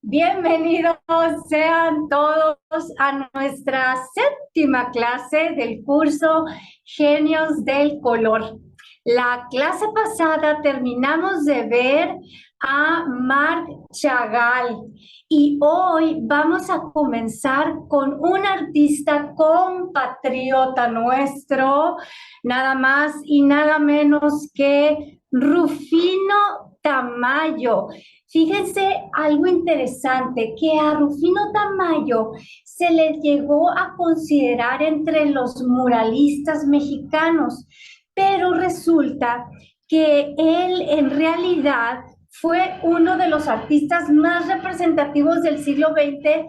Bienvenidos sean todos a nuestra séptima clase del curso Genios del Color. La clase pasada terminamos de ver a Marc Chagall y hoy vamos a comenzar con un artista compatriota nuestro, nada más y nada menos que Rufino Tamayo. Fíjense algo interesante, que a Rufino Tamayo se le llegó a considerar entre los muralistas mexicanos, pero resulta que él en realidad fue uno de los artistas más representativos del siglo XX,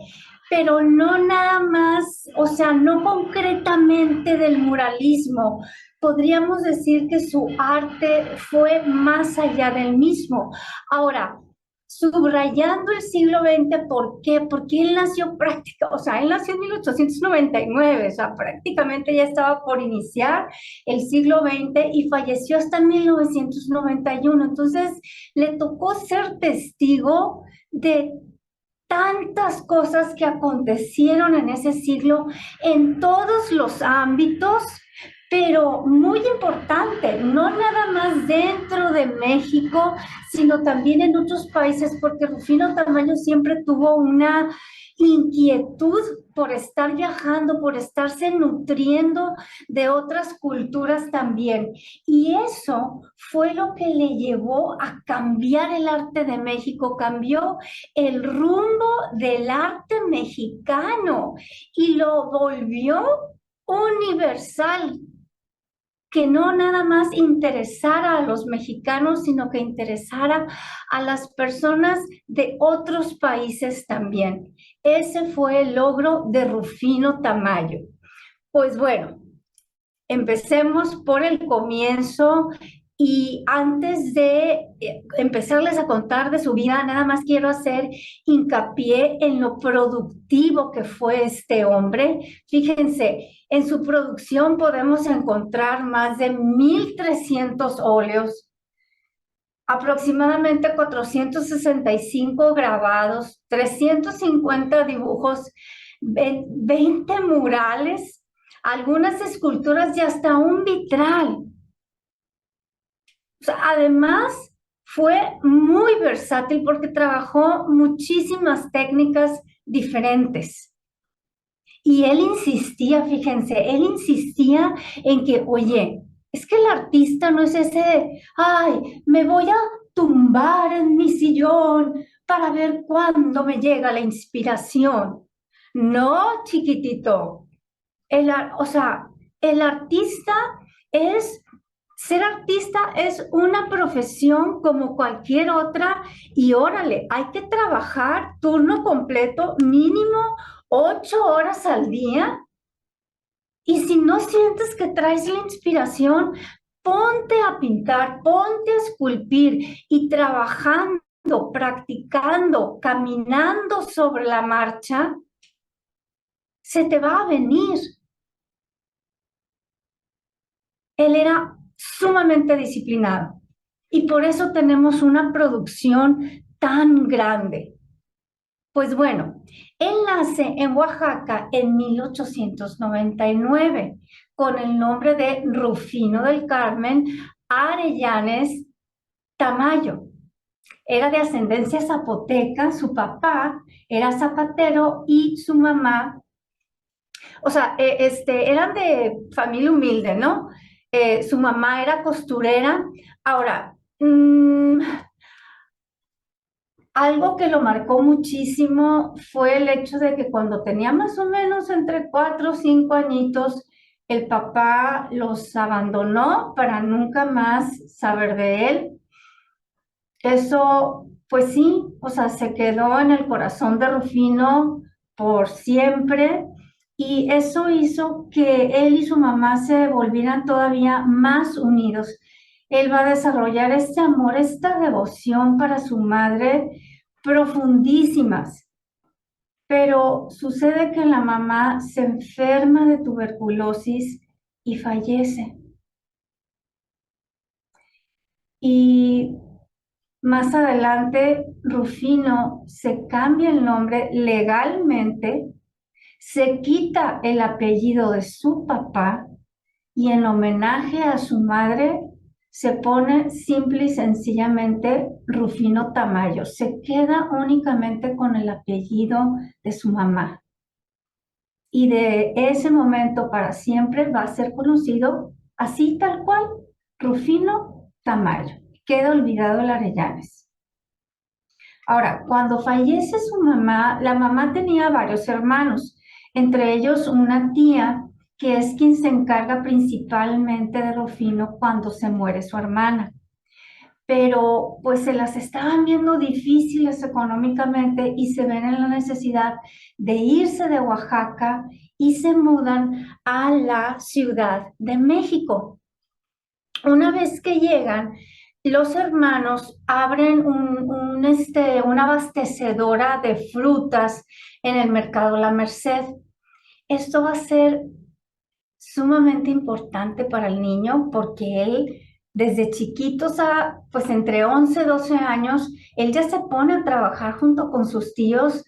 pero no nada más, o sea, no concretamente del muralismo. Podríamos decir que su arte fue más allá del mismo. Ahora, subrayando el siglo XX, ¿por qué? Porque él nació él nació en 1899, o sea, prácticamente ya estaba por iniciar el siglo XX y falleció hasta 1991. Entonces, le tocó ser testigo de tantas cosas que acontecieron en ese siglo en todos los ámbitos, pero muy importante, no nada más dentro de México, sino también en otros países, porque Rufino Tamayo siempre tuvo una inquietud por estar viajando, por estarse nutriendo de otras culturas también. Y eso fue lo que le llevó a cambiar el arte de México, cambió el rumbo del arte mexicano y lo volvió universal, que no nada más interesara a los mexicanos, sino que interesara a las personas de otros países también. Ese fue el logro de Rufino Tamayo. Pues bueno, empecemos por el comienzo y antes de empezarles a contar de su vida, nada más quiero hacer hincapié en lo productivo que fue este hombre. Fíjense, en su producción podemos encontrar más de 1,300 óleos, aproximadamente 465 grabados, 350 dibujos, 20 murales, algunas esculturas y hasta un vitral. O sea, además, fue muy versátil porque trabajó muchísimas técnicas diferentes. Y él insistía, fíjense, él insistía en que, oye, es que el artista no es ese, ay, me voy a tumbar en mi sillón para ver cuándo me llega la inspiración. No, chiquitito. O sea, el artista es, ser artista es una profesión como cualquier otra y órale, hay que trabajar turno completo, mínimo 8 horas al día. Y si no sientes que traes la inspiración, ponte a pintar, ponte a esculpir y trabajando, practicando, caminando sobre la marcha, se te va a venir. Él era sumamente disciplinado y por eso tenemos una producción tan grande. Pues bueno, él nace en Oaxaca en 1899 con el nombre de Rufino del Carmen Arellanes Tamayo. Era de ascendencia zapoteca, su papá era zapatero y su mamá, o sea, eran de familia humilde, ¿no? Su mamá era costurera. Ahora, algo que lo marcó muchísimo fue el hecho de que cuando tenía más o menos entre 4 o 5 añitos, el papá los abandonó para nunca más saber de él. Eso, pues sí, o sea, se quedó en el corazón de Rufino por siempre y eso hizo que él y su mamá se volvieran todavía más unidos. Él va a desarrollar este amor, esta devoción para su madre profundísimas, pero sucede que la mamá se enferma de tuberculosis y fallece. Y Más adelante, Rufino se cambia el nombre legalmente, se quita el apellido de su papá y en homenaje a su madre se pone simple y sencillamente Rufino Tamayo. Se queda únicamente con el apellido de su mamá. Y de ese momento para siempre va a ser conocido así tal cual, Rufino Tamayo. Queda olvidado el Arellanes. Ahora, cuando fallece su mamá, la mamá tenía varios hermanos, entre ellos una tía que es quien se encarga principalmente de Rufino cuando se muere su hermana. Pero pues se las estaban viendo difíciles económicamente y se ven en la necesidad de irse de Oaxaca y se mudan a la Ciudad de México. Una vez que llegan, los hermanos abren una abastecedora de frutas en el mercado La Merced. Esto va a ser sumamente importante para el niño porque él desde chiquitos, pues entre 11 y 12 años, él ya se pone a trabajar junto con sus tíos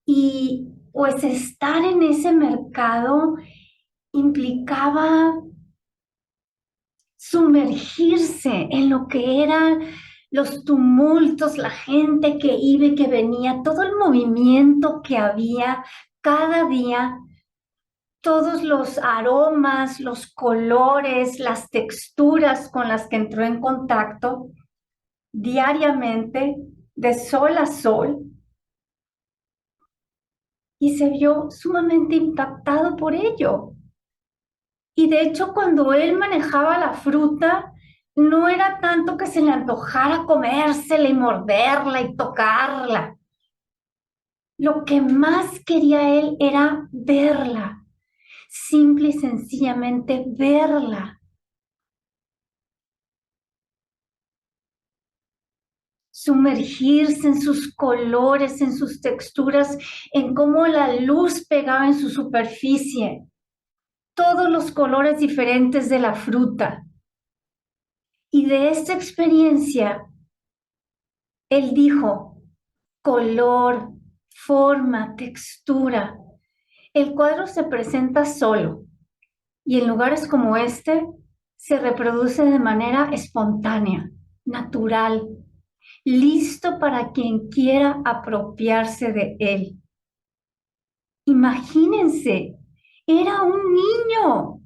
y pues estar en ese mercado implicaba sumergirse en lo que eran los tumultos, la gente que iba y que venía, todo el movimiento que había cada día, todos los aromas, los colores, las texturas con las que entró en contacto diariamente, de sol a sol, y se vio sumamente impactado por ello. Y de hecho, cuando él manejaba la fruta, no era tanto que se le antojara comérsela y morderla y tocarla. Lo que más quería él era verla, simple y sencillamente verla. Sumergirse en sus colores, en sus texturas, en cómo la luz pegaba en su superficie, todos los colores diferentes de la fruta. Y de esta experiencia, él dijo, color, forma, textura. El cuadro se presenta solo y en lugares como este se reproduce de manera espontánea, natural, listo para quien quiera apropiarse de él. Imagínense, era un niño,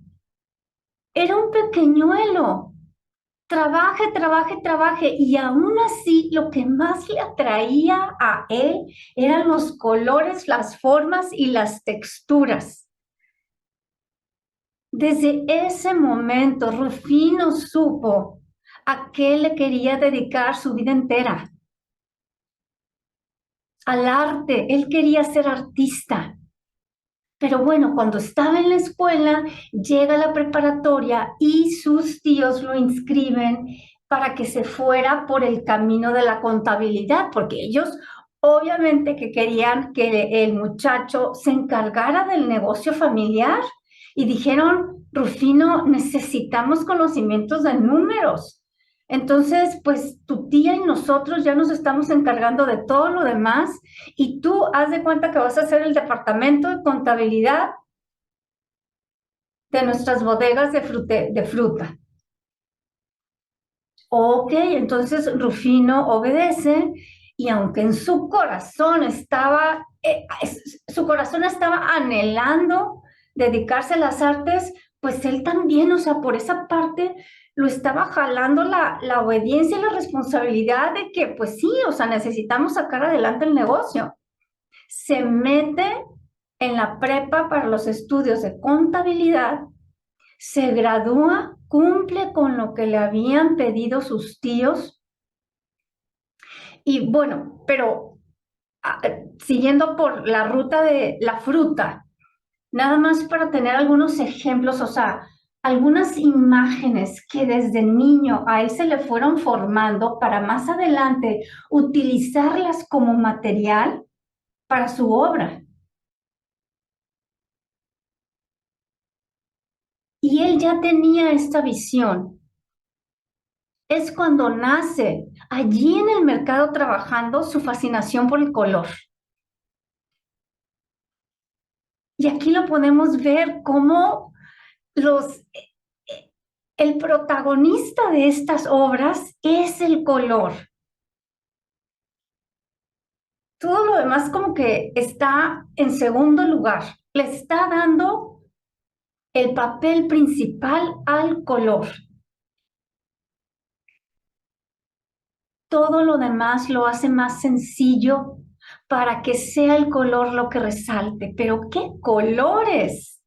era un pequeñuelo. Trabaje, trabaje, trabaje. Y aún así, lo que más le atraía a él eran los colores, las formas y las texturas. Desde ese momento, Rufino supo a qué le quería dedicar su vida entera. Al arte, él quería ser artista. Pero bueno, cuando estaba en la escuela, llega a la preparatoria y sus tíos lo inscriben para que se fuera por el camino de la contabilidad, porque ellos obviamente que querían que el muchacho se encargara del negocio familiar y dijeron, Rufino, necesitamos conocimientos de números. Entonces, pues tu tía y nosotros ya nos estamos encargando de todo lo demás y tú haz de cuenta que vas a hacer el departamento de contabilidad de nuestras bodegas de fruta. Ok, entonces Rufino obedece y aunque en su corazón estaba anhelando dedicarse a las artes, pues él también, o sea, por esa parte lo estaba jalando la obediencia y la responsabilidad de que, pues sí, o sea, necesitamos sacar adelante el negocio. Se mete en la prepa para los estudios de contabilidad, se gradúa, cumple con lo que le habían pedido sus tíos y bueno, pero siguiendo por la ruta de la fruta, nada más para tener algunos ejemplos, o sea, algunas imágenes que desde niño a él se le fueron formando para más adelante utilizarlas como material para su obra. Y él ya tenía esta visión es cuando nace allí en el mercado trabajando su fascinación por el color. Y aquí lo podemos ver como el protagonista de estas obras es el color. Todo lo demás como que está en segundo lugar. Le está dando el papel principal al color. Todo lo demás lo hace más sencillo para que sea el color lo que resalte. Pero ¿qué colores?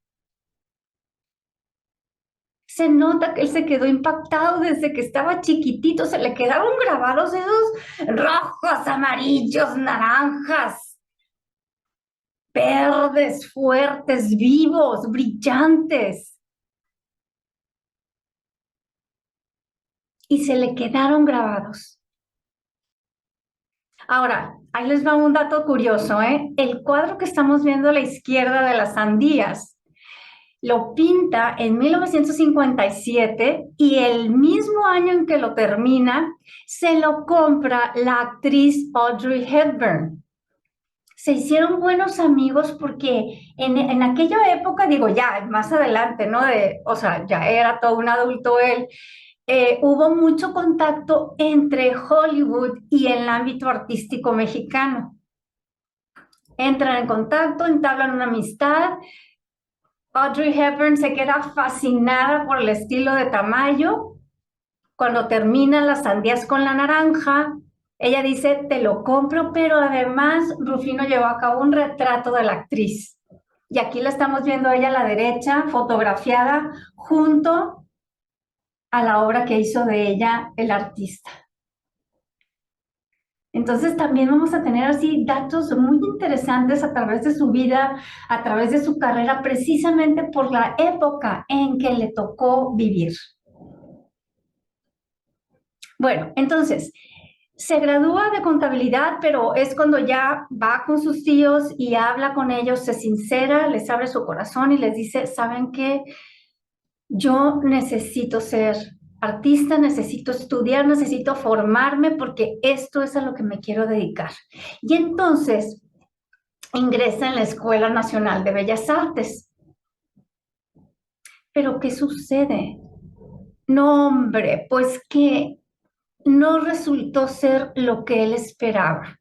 Se nota que él se quedó impactado desde que estaba chiquitito, se le quedaron grabados esos rojos, amarillos, naranjas, verdes, fuertes, vivos, brillantes. Y se le quedaron grabados. Ahora, ahí les va un dato curioso, ¿eh? El cuadro que estamos viendo a la izquierda de las sandías lo pinta en 1957 y el mismo año en que lo termina, se lo compra la actriz Audrey Hepburn. Se hicieron buenos amigos porque en aquella época, digo ya, más adelante, ¿no? O sea, ya era todo un adulto él, hubo mucho contacto entre Hollywood y el ámbito artístico mexicano. Entran en contacto, entablan una amistad. Audrey Hepburn se queda fascinada por el estilo de Tamayo. Cuando terminan las sandías con la naranja, ella dice, te lo compro, pero además Rufino llevó a cabo un retrato de la actriz. Y aquí la estamos viendo a ella a la derecha, fotografiada junto a la obra que hizo de ella el artista. Entonces también vamos a tener así datos muy interesantes a través de su vida, a través de su carrera, precisamente por la época en que le tocó vivir. Bueno, entonces, se gradúa de contabilidad, pero es cuando ya va con sus tíos y habla con ellos, se sincera, les abre su corazón y les dice, ¿saben qué? Yo necesito ser artista, necesito estudiar, necesito formarme porque esto es a lo que me quiero dedicar. Y entonces ingresa en la Escuela Nacional de Bellas Artes. ¿Pero qué sucede? No, hombre, pues que no resultó ser lo que él esperaba.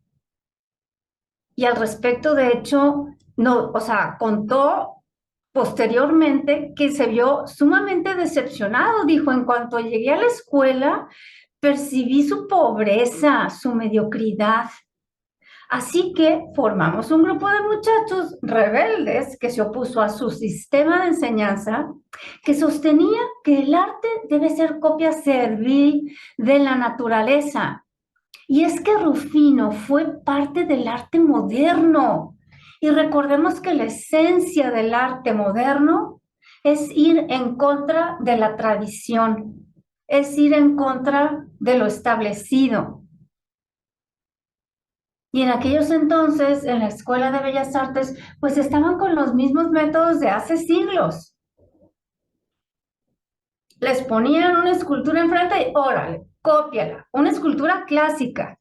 Y al respecto, de hecho, no, o sea, contó posteriormente que se vio sumamente decepcionado. Dijo, en cuanto llegué a la escuela, percibí su pobreza, su mediocridad. Así que formamos un grupo de muchachos rebeldes que se opuso a su sistema de enseñanza, que sostenía que el arte debe ser copia servil de la naturaleza. Y es que Rufino fue parte del arte moderno. Y recordemos que la esencia del arte moderno es ir en contra de la tradición, es ir en contra de lo establecido. Y en aquellos entonces, en la Escuela de Bellas Artes, pues estaban con los mismos métodos de hace siglos. Les ponían una escultura enfrente y órale, cópiala, una escultura clásica.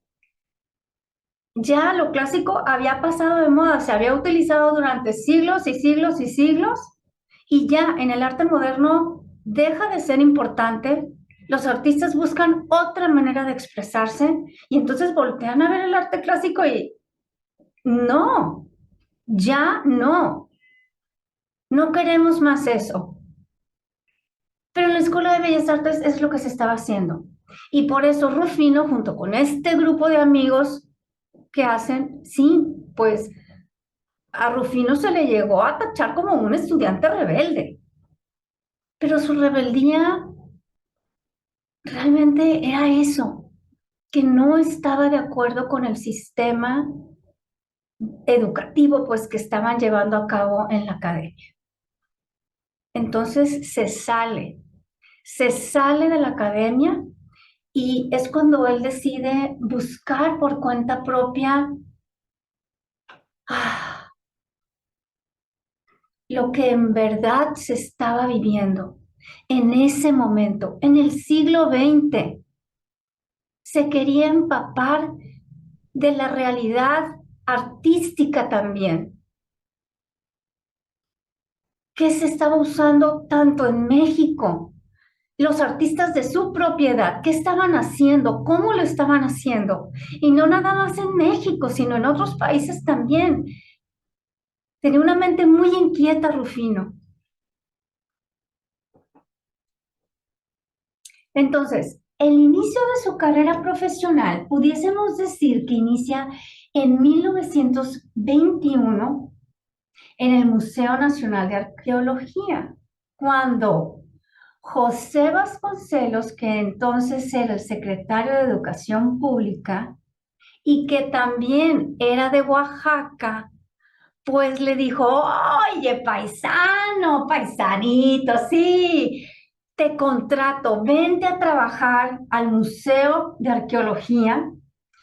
Ya lo clásico había pasado de moda, se había utilizado durante siglos y siglos y siglos, y ya en el arte moderno deja de ser importante. Los artistas buscan otra manera de expresarse y entonces voltean a ver el arte clásico y no, ya no, no queremos más eso. Pero en la Escuela de Bellas Artes es lo que se estaba haciendo. Y por eso Rufino, junto con este grupo de amigos que hacen, sí, pues a Rufino se le llegó a tachar como un estudiante rebelde, pero su rebeldía realmente era eso, que no estaba de acuerdo con el sistema educativo pues que estaban llevando a cabo en la academia. Entonces se sale de la academia y es cuando él decide buscar por cuenta propia lo que en verdad se estaba viviendo en ese momento, en el siglo XX. se quería empapar de la realidad artística también, que se estaba usando tanto en México. Los artistas de su propiedad, ¿qué estaban haciendo? ¿Cómo lo estaban haciendo? Y no nada más en México, sino en otros países también. Tenía una mente muy inquieta, Rufino. Entonces, el inicio de su carrera profesional, pudiésemos decir que inicia en 1921 en el Museo Nacional de Arqueología, cuando José Vasconcelos, que entonces era el secretario de Educación Pública y que también era de Oaxaca, pues le dijo, oye, paisano, paisanito, sí, te contrato, vente a trabajar al Museo de Arqueología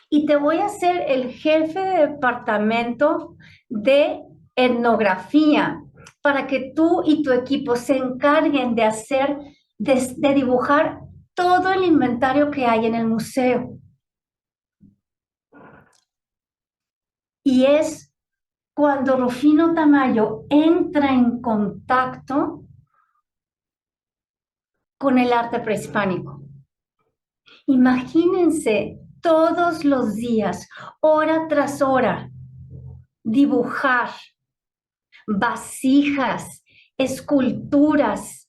y te voy a hacer el jefe de departamento de etnografía para que tú y tu equipo se encarguen de hacer, de dibujar todo el inventario que hay en el museo. Y es cuando Rufino Tamayo entra en contacto con el arte prehispánico. Imagínense todos los días, hora tras hora, dibujar vasijas, esculturas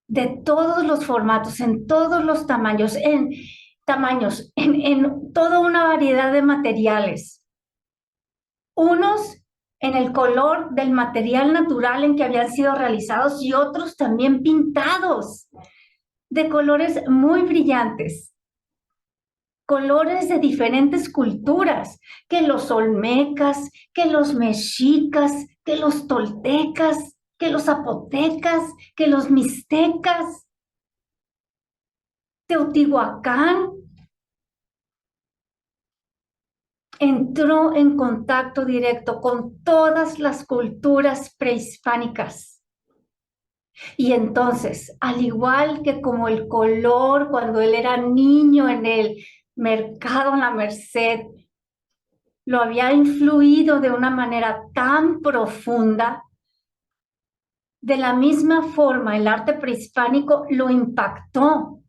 de todos los formatos, en todos los tamaños, en toda una variedad de materiales. Unos en el color del material natural en que habían sido realizados y otros también pintados de colores muy brillantes, colores de diferentes culturas, que los olmecas, que los mexicas, que los toltecas, que los zapotecas, que los mixtecas, Teotihuacán. Entró en contacto directo con todas las culturas prehispánicas. Y entonces, al igual que como el color cuando él era niño en el mercado La Merced, lo había influido de una manera tan profunda, de la misma forma el arte prehispánico lo impactó.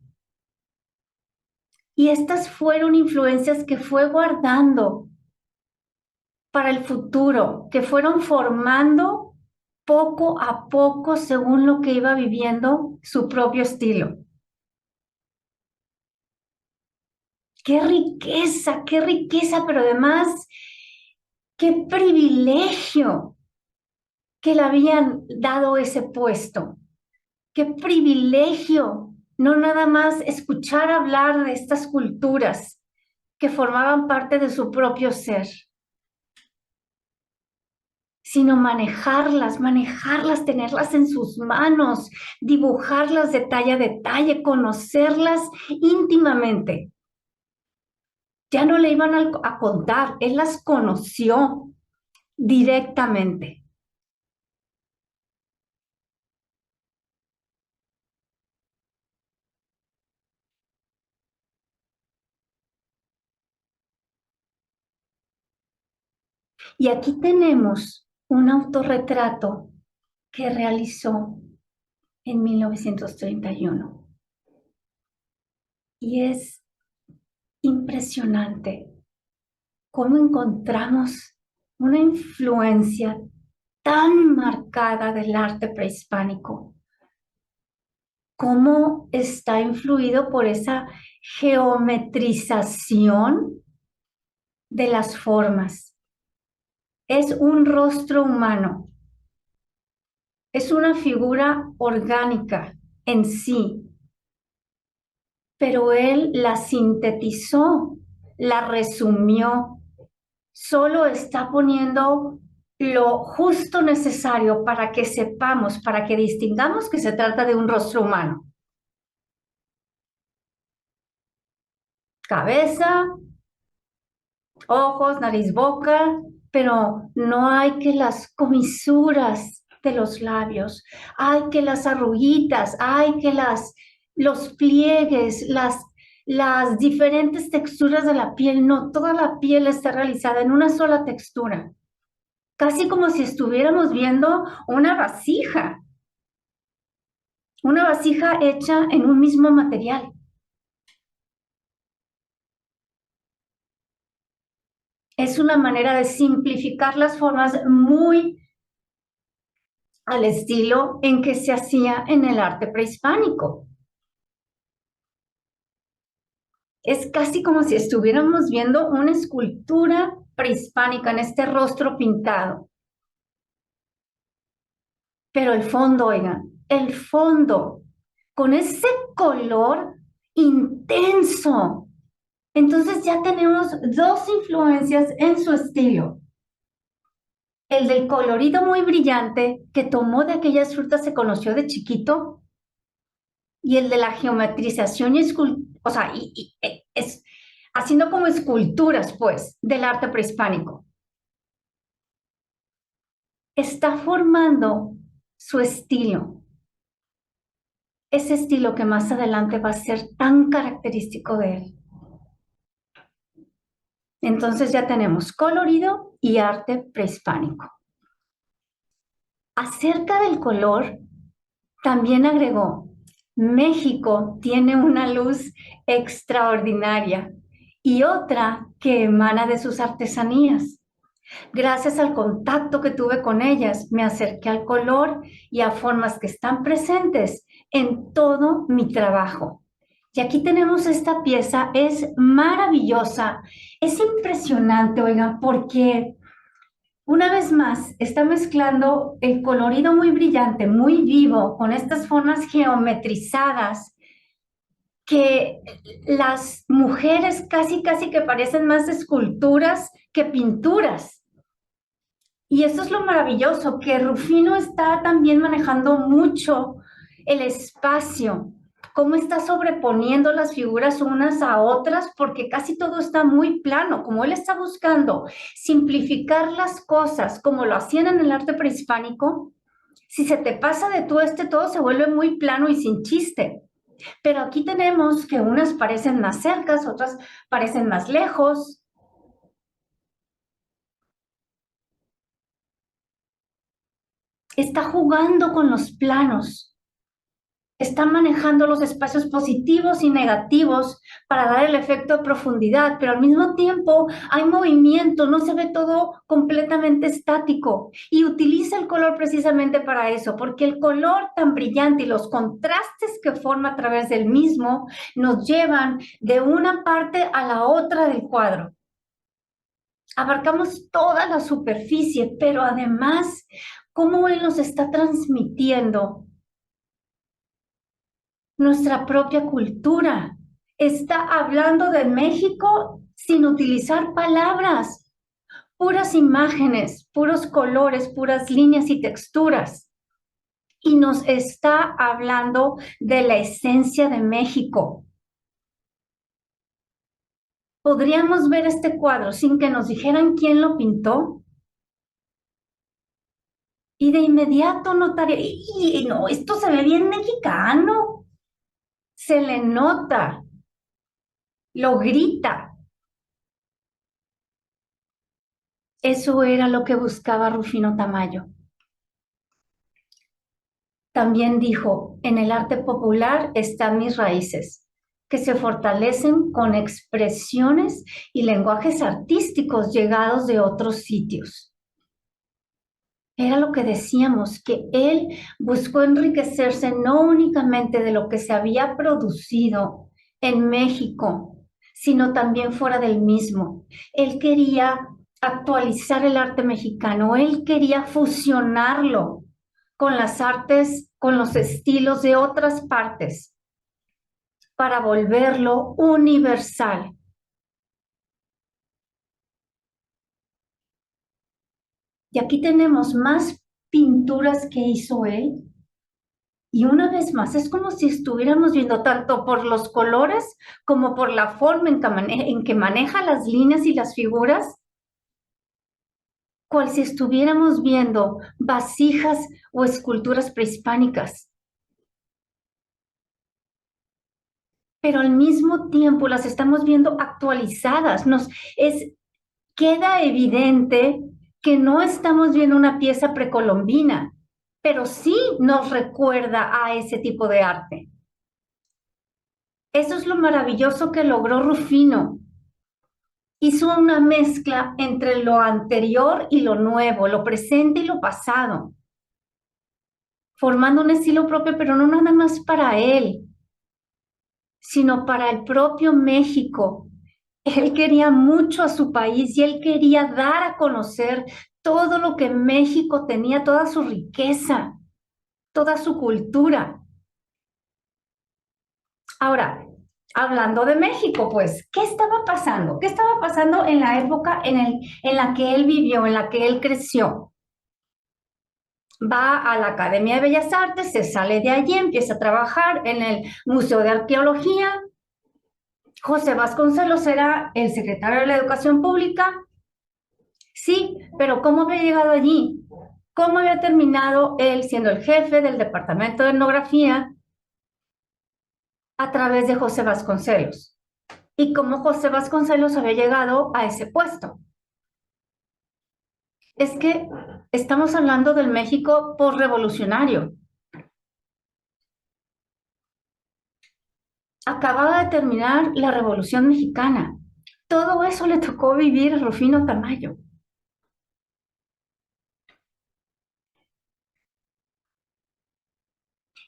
Y estas fueron influencias que fue guardando para el futuro, que fueron formando poco a poco según lo que iba viviendo su propio estilo. Qué riqueza, pero además, qué privilegio que le habían dado ese puesto. Qué privilegio, no nada más escuchar hablar de estas culturas que formaban parte de su propio ser, sino manejarlas, tenerlas en sus manos, dibujarlas detalle a detalle, conocerlas íntimamente. Ya no le iban a contar, él las conoció directamente. Y aquí tenemos un autorretrato que realizó en 1931. Y es impresionante cómo encontramos una influencia tan marcada del arte prehispánico, cómo está influido por esa geometrización de las formas. Es un rostro humano, es una figura orgánica en sí, pero él la sintetizó, la resumió, solo está poniendo lo justo necesario para que sepamos, para que distingamos que se trata de un rostro humano. Cabeza, ojos, nariz, boca, pero no hay que las comisuras de los labios, hay que las arruguitas, hay que los pliegues, las diferentes texturas de la piel. No toda la piel está realizada en una sola textura, casi como si estuviéramos viendo una vasija hecha en un mismo material. Es una manera de simplificar las formas muy al estilo en que se hacía en el arte prehispánico. Es casi como si estuviéramos viendo una escultura prehispánica en este rostro pintado. Pero el fondo, oigan, el fondo, con ese color intenso. Entonces ya tenemos dos influencias en su estilo. El del colorido muy brillante que tomó de aquellas frutas que conoció de chiquito y el de la geometrización o sea, es haciendo como esculturas, pues, del arte prehispánico. Está formando su estilo, ese estilo que más adelante va a ser tan característico de él. Entonces ya tenemos colorido y arte prehispánico. Acerca del color, también agregó, México tiene una luz extraordinaria y otra que emana de sus artesanías. Gracias al contacto que tuve con ellas, me acerqué al color y a formas que están presentes en todo mi trabajo. Y aquí tenemos esta pieza, es maravillosa, es impresionante, oigan, porque una vez más está mezclando el colorido muy brillante, muy vivo, con estas formas geometrizadas que las mujeres casi que parecen más esculturas que pinturas. Y eso es lo maravilloso, que Rufino está también manejando mucho el espacio, cómo está sobreponiendo las figuras unas a otras, porque casi todo está muy plano, como él está buscando simplificar las cosas como lo hacían en el arte prehispánico. Si se te pasa de todo se vuelve muy plano y sin chiste. Pero aquí tenemos que unas parecen más cercas, otras parecen más lejos. Está jugando con los planos, está manejando los espacios positivos y negativos para dar el efecto de profundidad, pero al mismo tiempo hay movimiento, no se ve todo completamente estático y utiliza el color precisamente para eso, porque el color tan brillante y los contrastes que forma a través del mismo nos llevan de una parte a la otra del cuadro. Abarcamos toda la superficie, pero además, cómo él nos está transmitiendo nuestra propia cultura. Está hablando de México sin utilizar palabras, puras imágenes, puros colores, puras líneas y texturas. Y nos está hablando de la esencia de México. ¿Podríamos ver este cuadro sin que nos dijeran quién lo pintó? Y de inmediato notaría, y no, esto se ve bien mexicano. Se le nota, lo grita. Eso era lo que buscaba Rufino Tamayo. También dijo, en el arte popular están mis raíces, que se fortalecen con expresiones y lenguajes artísticos llegados de otros sitios. Era lo que decíamos, que él buscó enriquecerse no únicamente de lo que se había producido en México, sino también fuera del mismo. Él quería actualizar el arte mexicano, él quería fusionarlo con las artes, con los estilos de otras partes, para volverlo universal. Y aquí tenemos más pinturas que hizo él. Y una vez más, es como si estuviéramos viendo tanto por los colores como por la forma en que maneja las líneas y las figuras, cual si estuviéramos viendo vasijas o esculturas prehispánicas. pero al mismo tiempo las estamos viendo actualizadas. Queda evidente que no estamos viendo una pieza precolombina, pero sí nos recuerda a ese tipo de arte. Eso es lo maravilloso que logró Rufino. Hizo una mezcla entre lo anterior y lo nuevo, lo presente y lo pasado, formando un estilo propio, pero no nada más para él, sino para el propio México. Él quería mucho a su país y él quería dar a conocer todo lo que México tenía, toda su riqueza, toda su cultura. Ahora, hablando de México, pues, ¿qué estaba pasando? ¿Qué estaba pasando en la época en la que él vivió, en la que él creció? Va a la Academia de Bellas Artes, se sale de allí, empieza a trabajar en el Museo de Arqueología. José Vasconcelos era el secretario de la Educación Pública. Sí, pero ¿cómo había llegado allí? ¿Cómo había terminado él siendo el jefe del Departamento de Etnografía a través de José Vasconcelos? ¿Y cómo José Vasconcelos había llegado a ese puesto? Es que estamos hablando del México postrevolucionario. Acababa de terminar la Revolución Mexicana. Todo eso le tocó vivir a Rufino Tamayo.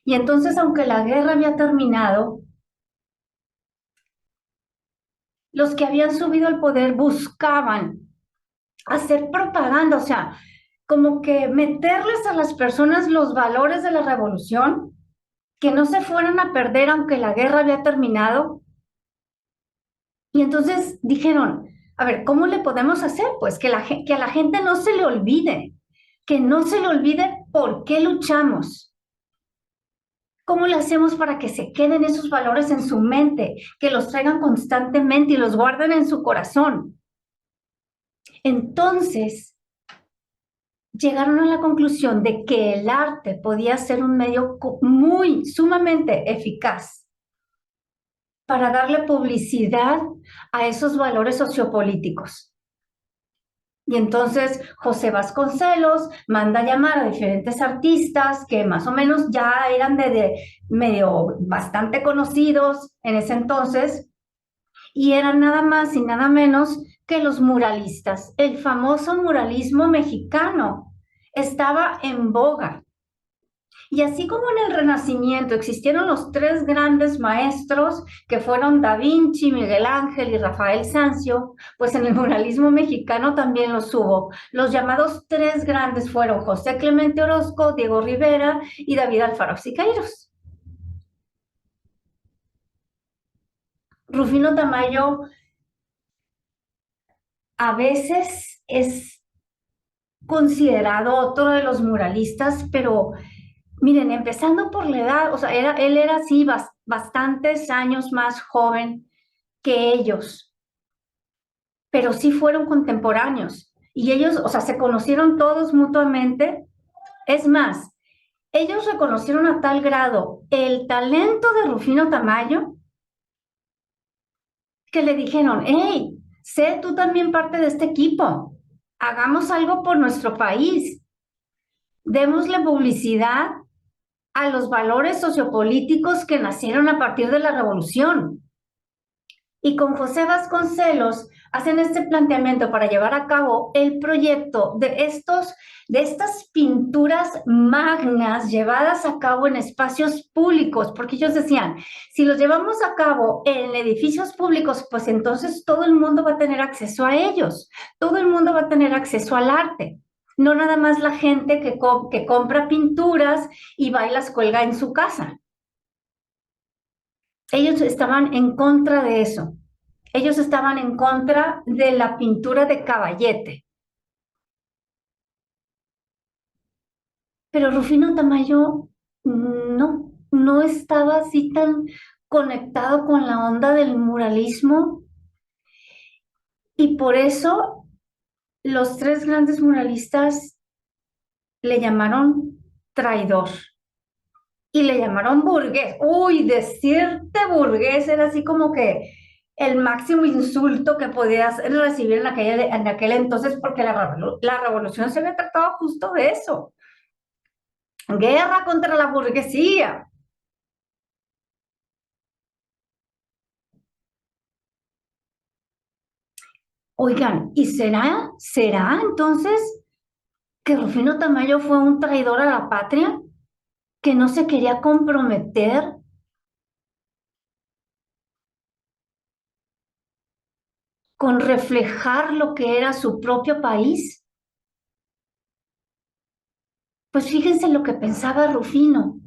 Y entonces, aunque la guerra había terminado, los que habían subido al poder buscaban hacer propaganda, o sea, como que meterles a las personas los valores de la revolución, que no se fueran a perder aunque la guerra había terminado. Y entonces dijeron, a ver, ¿cómo le podemos hacer? Pues que a la gente no se le olvide, que no se le olvide por qué luchamos. ¿Cómo le hacemos para que se queden esos valores en su mente, que los traigan constantemente y los guarden en su corazón? Entonces, llegaron a la conclusión de que el arte podía ser un medio muy sumamente eficaz para darle publicidad a esos valores sociopolíticos. Y entonces José Vasconcelos manda a llamar a diferentes artistas que más o menos ya eran de medio bastante conocidos en ese entonces, y eran nada más y nada menos que los muralistas. El famoso muralismo mexicano estaba en boga. Y así como en el Renacimiento existieron los tres grandes maestros que fueron Da Vinci, Miguel Ángel y Rafael Sanzio, pues en el muralismo mexicano también los hubo. Los llamados tres grandes fueron José Clemente Orozco, Diego Rivera y David Alfaro Siqueiros. Rufino Tamayo a veces es considerado otro de los muralistas, pero miren, empezando por la edad, o sea, él era así bastantes años más joven que ellos, pero sí fueron contemporáneos. Y ellos, o sea, se conocieron todos mutuamente. Es más, ellos reconocieron a tal grado el talento de Rufino Tamayo que le dijeron, hey, sé tú también parte de este equipo, hagamos algo por nuestro país, démosle publicidad a los valores sociopolíticos que nacieron a partir de la revolución. Y con José Vasconcelos hacen este planteamiento para llevar a cabo el proyecto de estas pinturas magnas llevadas a cabo en espacios públicos, porque ellos decían, si los llevamos a cabo en edificios públicos, pues entonces todo el mundo va a tener acceso a ellos, todo el mundo va a tener acceso al arte. No nada más la gente que compra pinturas y va y las cuelga en su casa. Ellos estaban en contra de eso. Ellos estaban en contra de la pintura de caballete. Pero Rufino Tamayo no estaba así tan conectado con la onda del muralismo, y por eso los tres grandes muralistas le llamaron traidor. y le llamaron burgués. Uy, decirte burgués era así como que el máximo insulto que podías recibir en aquel entonces, porque la revolución se había tratado justo de eso, guerra contra la burguesía. Oigan, ¿y será entonces que Rufino Tamayo fue un traidor a la patria, que no se quería comprometer con reflejar lo que era su propio país? Pues fíjense lo que pensaba Rufino.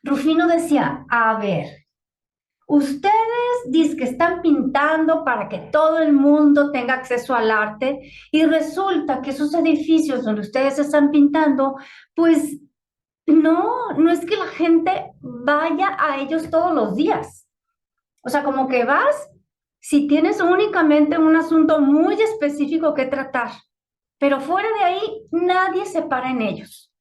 Rufino decía, a ver, ustedes dicen que están pintando para que todo el mundo tenga acceso al arte y resulta que esos edificios donde ustedes están pintando, pues no es que la gente vaya a ellos todos los días. O sea, como que vas si tienes únicamente un asunto muy específico que tratar, pero fuera de ahí nadie se para en ellos.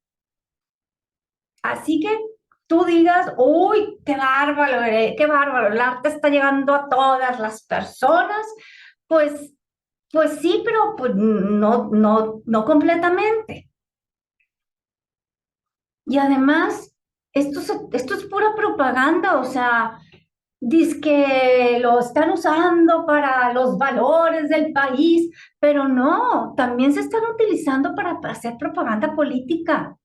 Así que tú digas, uy, qué bárbaro, el arte está llegando a todas las personas, pues, pues sí, pero pues no completamente. Y además, esto es pura propaganda, o sea, dice que lo están usando para los valores del país, pero no, también se están utilizando para hacer propaganda política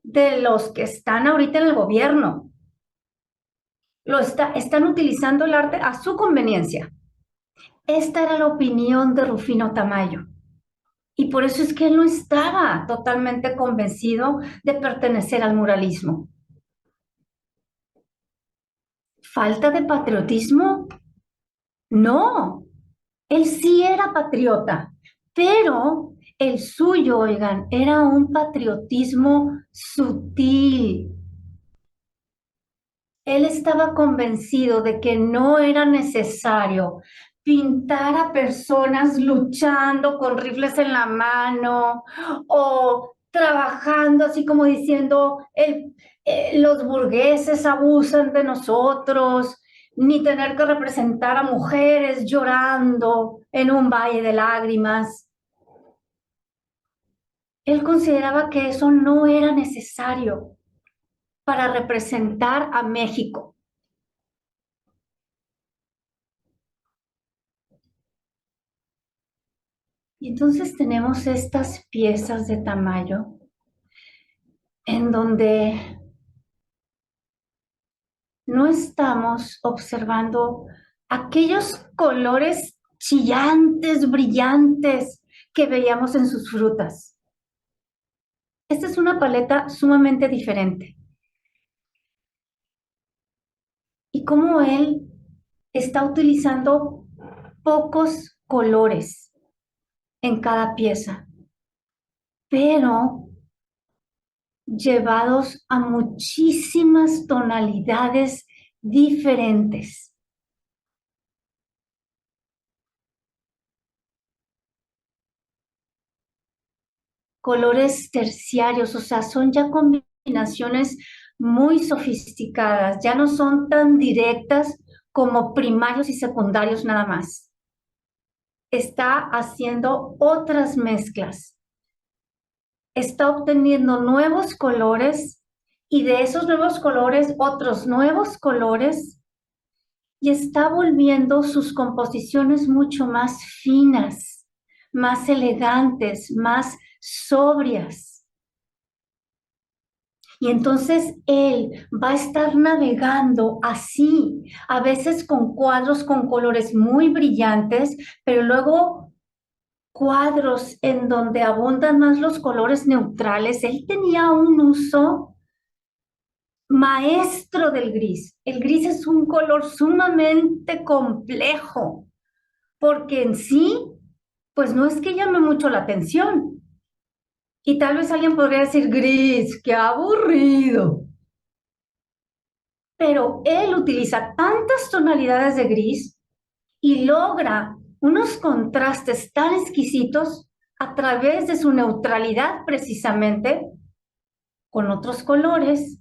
de los que están ahorita en el gobierno. Están utilizando el arte a su conveniencia. Esta era la opinión de Rufino Tamayo. Y por eso es que él no estaba totalmente convencido de pertenecer al muralismo. ¿Falta de patriotismo? No, él sí era patriota, pero el suyo, oigan, era un patriotismo sutil. Él estaba convencido de que no era necesario pintar a personas luchando con rifles en la mano o trabajando así como diciendo, los burgueses abusan de nosotros, ni tener que representar a mujeres llorando en un valle de lágrimas. Él consideraba que eso no era necesario para representar a México. Y entonces tenemos estas piezas de Tamayo en donde no estamos observando aquellos colores chillantes, brillantes que veíamos en sus frutas. Esta es una paleta sumamente diferente. Y como él está utilizando pocos colores en cada pieza, pero llevados a muchísimas tonalidades diferentes. Colores terciarios, o sea, son ya combinaciones muy sofisticadas, ya no son tan directas como primarios y secundarios nada más. Está haciendo otras mezclas, está obteniendo nuevos colores y de esos nuevos colores otros nuevos colores y está volviendo sus composiciones mucho más finas, más elegantes, más sobrias. Y entonces él va a estar navegando así, a veces con cuadros con colores muy brillantes, pero luego cuadros en donde abundan más los colores neutrales. Él tenía un uso maestro del gris. El gris es un color sumamente complejo, porque en sí, pues no es que llame mucho la atención. Y tal vez alguien podría decir, gris, qué aburrido. Pero él utiliza tantas tonalidades de gris y logra unos contrastes tan exquisitos a través de su neutralidad precisamente con otros colores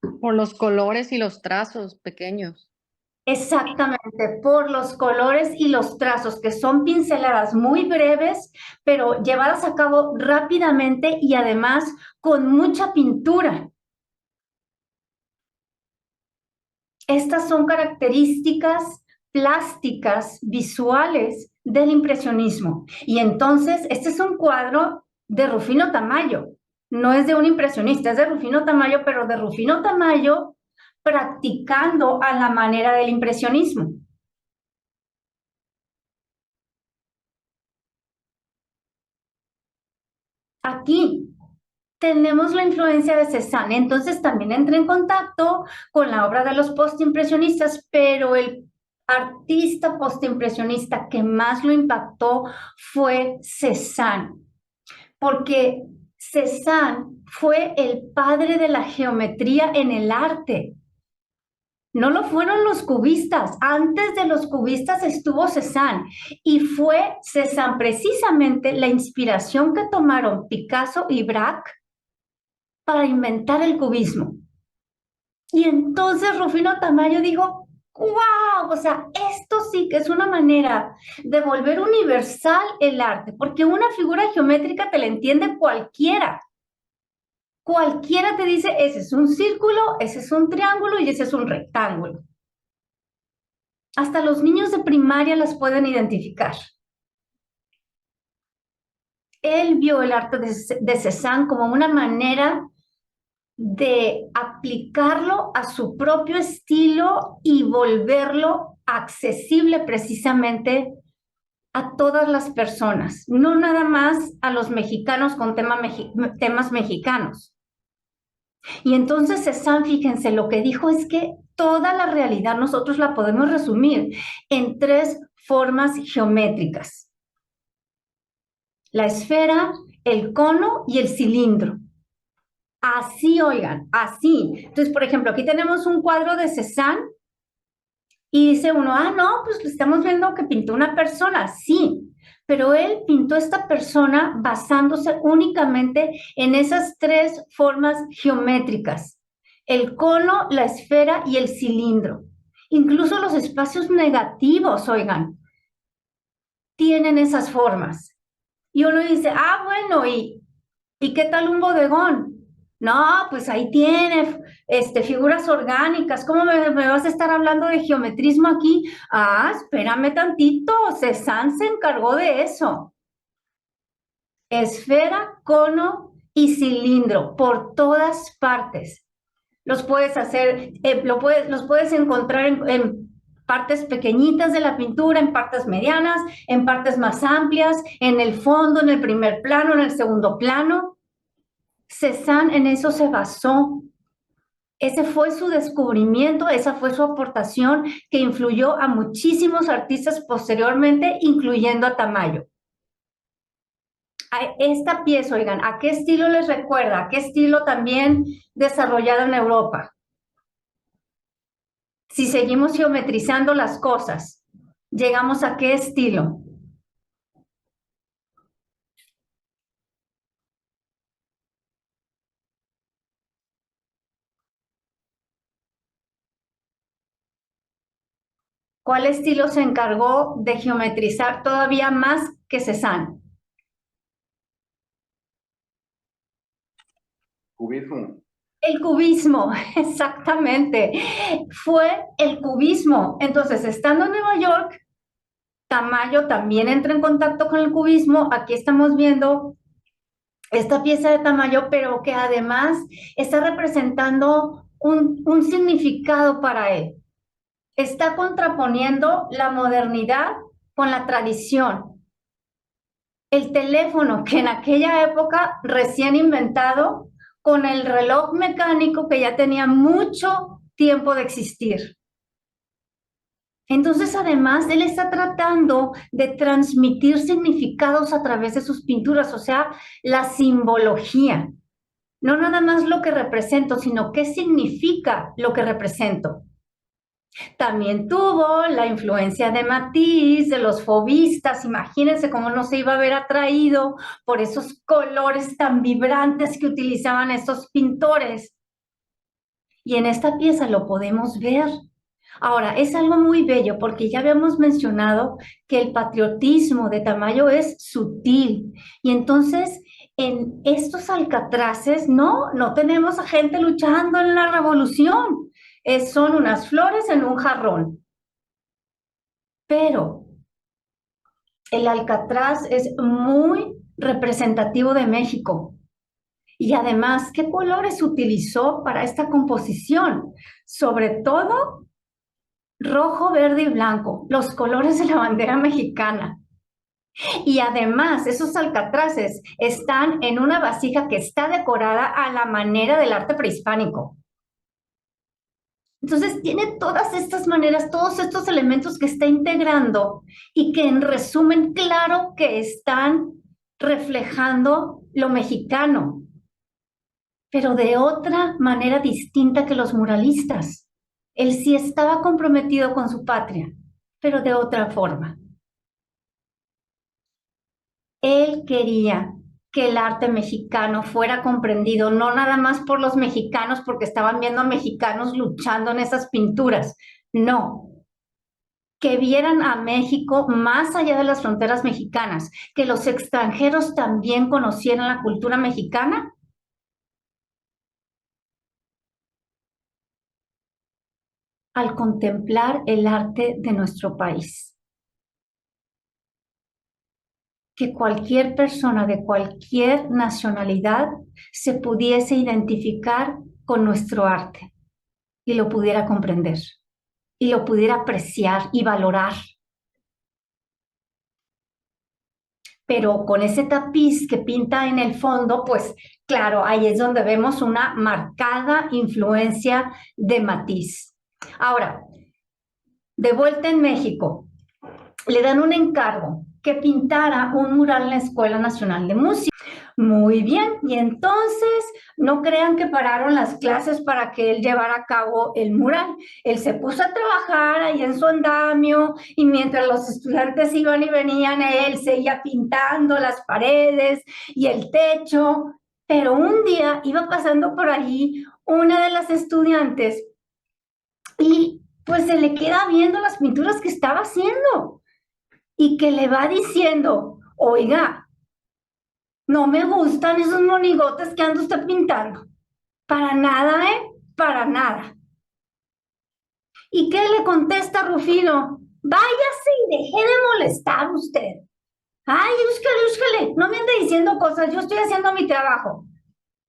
Por los colores y los trazos pequeños. Exactamente, por los colores y los trazos, que son pinceladas muy breves, pero llevadas a cabo rápidamente y además con mucha pintura. Estas son características plásticas, visuales del impresionismo. Y entonces, este es un cuadro de Rufino Tamayo. No es de un impresionista, es de Rufino Tamayo, pero de Rufino Tamayo practicando a la manera del impresionismo. Aquí tenemos la influencia de Cézanne, entonces también entré en contacto con la obra de los postimpresionistas, pero el artista postimpresionista que más lo impactó fue Cézanne, porque Cézanne fue el padre de la geometría en el arte. No lo fueron los cubistas. Antes de los cubistas estuvo Cézanne y fue Cézanne precisamente la inspiración que tomaron Picasso y Braque para inventar el cubismo. Y entonces Rufino Tamayo dijo, ¡wow! O sea, esto sí que es una manera de volver universal el arte, porque una figura geométrica te la entiende cualquiera. Cualquiera te dice, ese es un círculo, ese es un triángulo y ese es un rectángulo. Hasta los niños de primaria las pueden identificar. Él vio el arte de Cézanne como una manera de aplicarlo a su propio estilo y volverlo accesible precisamente a todas las personas, no nada más a los mexicanos con temas mexicanos. Y entonces Cézanne, fíjense, lo que dijo es que toda la realidad nosotros la podemos resumir en tres formas geométricas: la esfera, el cono y el cilindro. Así, oigan, así. Entonces, por ejemplo, aquí tenemos un cuadro de Cézanne y dice uno, no, pues estamos viendo que pintó una persona. Sí, pero él pintó esta persona basándose únicamente en esas tres formas geométricas: el cono, la esfera y el cilindro. Incluso los espacios negativos, oigan, tienen esas formas. Y uno dice, bueno, ¿y qué tal un bodegón? No, pues ahí tiene figuras orgánicas. ¿Cómo me vas a estar hablando de geometrismo aquí? Espérame tantito, Cézanne se encargó de eso. Esfera, cono y cilindro por todas partes. Los puedes hacer, los puedes encontrar en partes pequeñitas de la pintura, en partes medianas, en partes más amplias, en el fondo, en el primer plano, en el segundo plano. Cézanne en eso se basó. Ese fue su descubrimiento, esa fue su aportación que influyó a muchísimos artistas posteriormente, incluyendo a Tamayo. Esta pieza, oigan, ¿a qué estilo les recuerda? ¿A qué estilo también desarrollado en Europa? Si seguimos geometrizando las cosas, ¿llegamos a qué estilo? ¿Cuál estilo se encargó de geometrizar todavía más que Cézanne? Cubismo. El cubismo, exactamente. Fue el cubismo. Entonces, estando en Nueva York, Tamayo también entra en contacto con el cubismo. Aquí estamos viendo esta pieza de Tamayo, pero que además está representando un significado para él. Está contraponiendo la modernidad con la tradición. El teléfono, que en aquella época recién inventado, con el reloj mecánico que ya tenía mucho tiempo de existir. Entonces, además, él está tratando de transmitir significados a través de sus pinturas, o sea, la simbología. No nada más lo que represento, sino qué significa lo que represento. También tuvo la influencia de Matisse, de los fauvistas. Imagínense cómo no se iba a ver atraído por esos colores tan vibrantes que utilizaban estos pintores. Y en esta pieza lo podemos ver. Ahora, es algo muy bello porque ya habíamos mencionado que el patriotismo de Tamayo es sutil. Y entonces, en estos alcatraces, no tenemos a gente luchando en la revolución. Son unas flores en un jarrón. Pero el alcatraz es muy representativo de México. Y además, ¿qué colores utilizó para esta composición? Sobre todo rojo, verde y blanco, los colores de la bandera mexicana. Y además, esos alcatraces están en una vasija que está decorada a la manera del arte prehispánico. Entonces, tiene todas estas maneras, todos estos elementos que está integrando y que en resumen, claro que están reflejando lo mexicano, pero de otra manera distinta que los muralistas. Él sí estaba comprometido con su patria, pero de otra forma. Él quería que el arte mexicano fuera comprendido no nada más por los mexicanos porque estaban viendo a mexicanos luchando en esas pinturas, no, que vieran a México más allá de las fronteras mexicanas, que los extranjeros también conocieran la cultura mexicana al contemplar el arte de nuestro país. Que cualquier persona de cualquier nacionalidad se pudiese identificar con nuestro arte y lo pudiera comprender y lo pudiera apreciar y valorar. Pero con ese tapiz que pinta en el fondo, pues claro, ahí es donde vemos una marcada influencia de Matisse. Ahora, de vuelta en México, le dan un encargo que pintara un mural en la Escuela Nacional de Música. Muy bien, y entonces no crean que pararon las clases para que él llevara a cabo el mural. Él se puso a trabajar ahí en su andamio y mientras los estudiantes iban y venían, él seguía pintando las paredes y el techo. Pero un día iba pasando por allí una de las estudiantes y pues se le queda viendo las pinturas que estaba haciendo y que le va diciendo, oiga, no me gustan esos monigotes que anda usted pintando. Para nada, ¿eh? Para nada. ¿Y qué le contesta Rufino? Váyase y deje de molestar usted. Ay, úscale, no me ande diciendo cosas, yo estoy haciendo mi trabajo.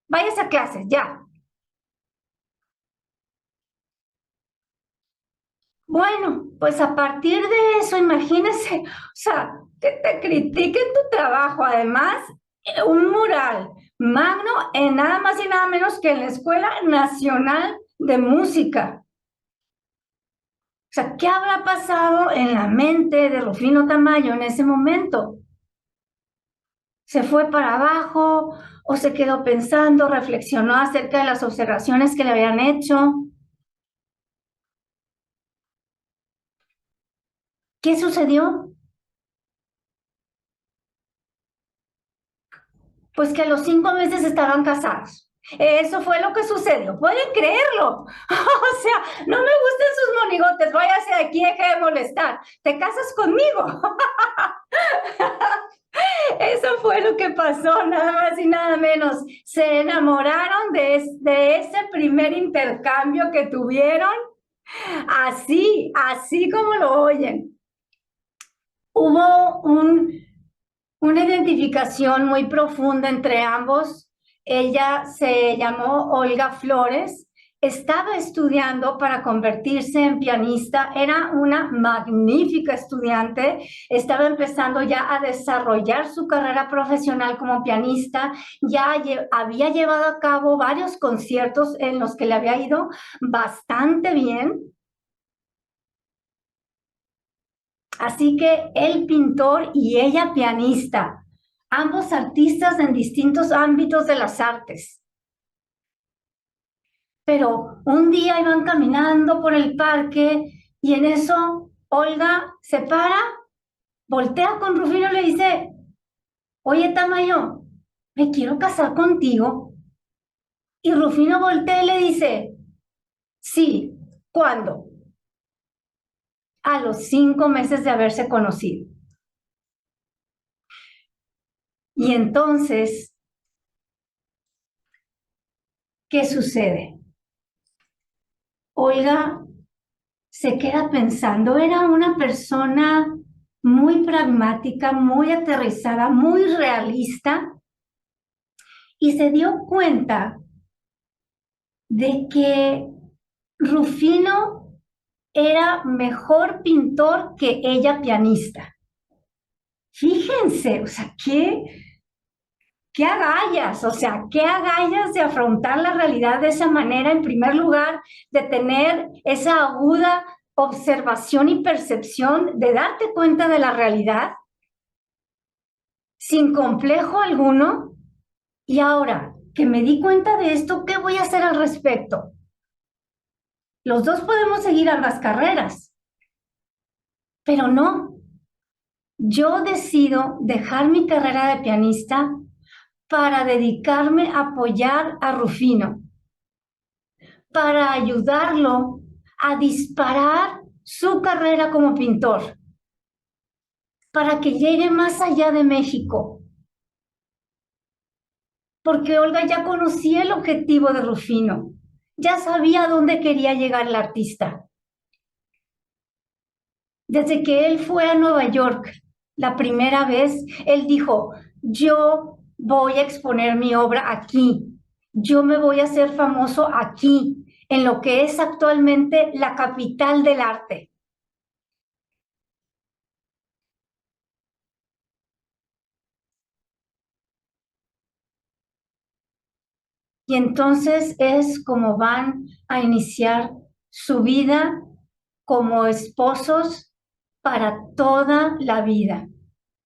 Váyase a clases, ya. Bueno, pues a partir de eso, imagínese, o sea, que te critiquen tu trabajo, además, un mural magno en nada más y nada menos que en la Escuela Nacional de Música. O sea, ¿qué habrá pasado en la mente de Rufino Tamayo en ese momento? ¿Se fue para abajo o se quedó pensando, reflexionó acerca de las observaciones que le habían hecho? ¿Qué sucedió? Pues que a los 5 meses estaban casados. Eso fue lo que sucedió. ¿Pueden creerlo? O sea, no me gustan sus monigotes. Váyase de aquí, deje de molestar. ¿Te casas conmigo? Eso fue lo que pasó, nada más y nada menos. Se enamoraron de ese primer intercambio que tuvieron. Así como lo oyen. Hubo una identificación muy profunda entre ambos. Ella se llamó Olga Flores, estaba estudiando para convertirse en pianista, era una magnífica estudiante, estaba empezando ya a desarrollar su carrera profesional como pianista, ya había llevado a cabo varios conciertos en los que le había ido bastante bien. Así que él pintor y ella pianista, ambos artistas en distintos ámbitos de las artes. Pero un día iban caminando por el parque y en eso Olga se para, voltea con Rufino y le dice, oye Tamayo, me quiero casar contigo. Y Rufino voltea y le dice, Sí, ¿cuándo? A los 5 meses de haberse conocido. Y entonces, ¿qué sucede? Olga se queda pensando, era una persona muy pragmática, muy aterrizada, muy realista, y se dio cuenta de que Rufino era mejor pintor que ella pianista. Fíjense, o sea, qué agallas, o sea, qué agallas de afrontar la realidad de esa manera, en primer lugar, de tener esa aguda observación y percepción, de darte cuenta de la realidad sin complejo alguno. Y ahora que me di cuenta de esto, ¿qué voy a hacer al respecto? Los dos podemos seguir ambas carreras, pero no. Yo decido dejar mi carrera de pianista para dedicarme a apoyar a Rufino, para ayudarlo a disparar su carrera como pintor, para que llegue más allá de México. Porque Olga ya conocía el objetivo de Rufino, ya sabía a dónde quería llegar el artista. Desde que él fue a Nueva York la primera vez, él dijo, yo voy a exponer mi obra aquí, yo me voy a hacer famoso aquí, en lo que es actualmente la capital del arte. Y entonces es como van a iniciar su vida como esposos para toda la vida,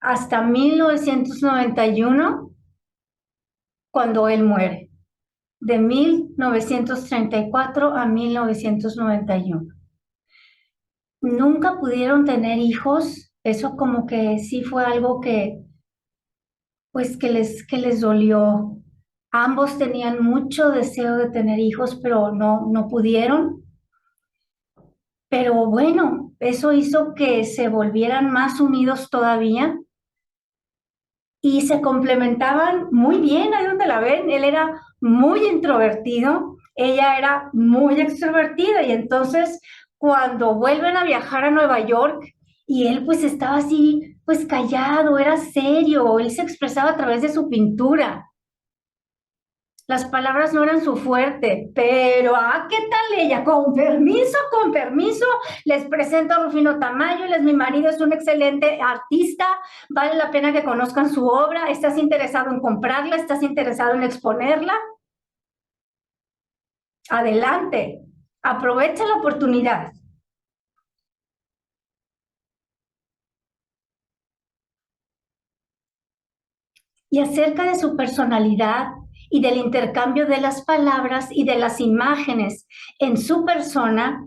hasta 1991, cuando él muere, de 1934 a 1991. Nunca pudieron tener hijos, eso como que sí fue algo que, pues, que les dolió. Ambos tenían mucho deseo de tener hijos, pero no pudieron. Pero bueno, eso hizo que se volvieran más unidos todavía y se complementaban muy bien, ahí donde la ven. Él era muy introvertido, ella era muy extrovertida, y entonces cuando vuelven a viajar a Nueva York y él pues estaba así, pues callado, era serio, él se expresaba a través de su pintura. Las palabras no eran su fuerte, pero ¿qué tal ella? Con permiso, les presento a Rufino Tamayo, él es mi marido, es un excelente artista, vale la pena que conozcan su obra, ¿estás interesado en comprarla? ¿Estás interesado en exponerla? Adelante, aprovecha la oportunidad. Y acerca de su personalidad y del intercambio de las palabras y de las imágenes en su persona,